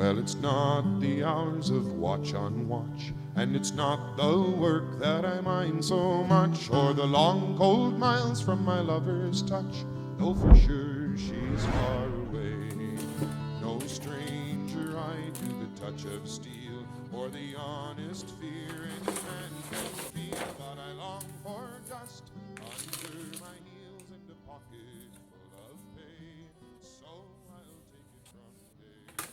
Well, it's not the hours of watch on watch, and it's not the work that I mind so much, or the long cold miles from my lover's touch, though for sure she's far away. No stranger I to the touch of steel, or the honest fear any man can feel, but I long for dust under my heels and a pocket full of pay, so I'll take it from day to day.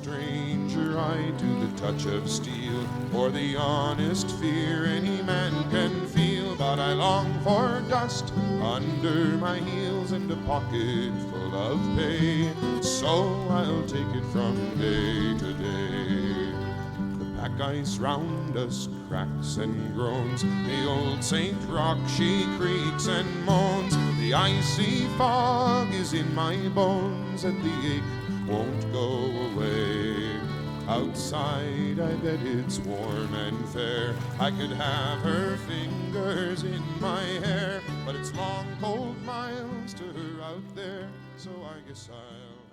stranger eye to the touch of steel, or the honest fear any man can feel. But I long for dust under my heels and a pocket full of pay, so I'll take it from day to day. The pack ice round us cracks and groans, the old St.Roch she creaks and moans. The icy fog is in my bones, and the ache won't go away. Outside I bet it's warm and fair, I could have her fingers in my hair, but it's long cold miles to her out there, so I guess I'll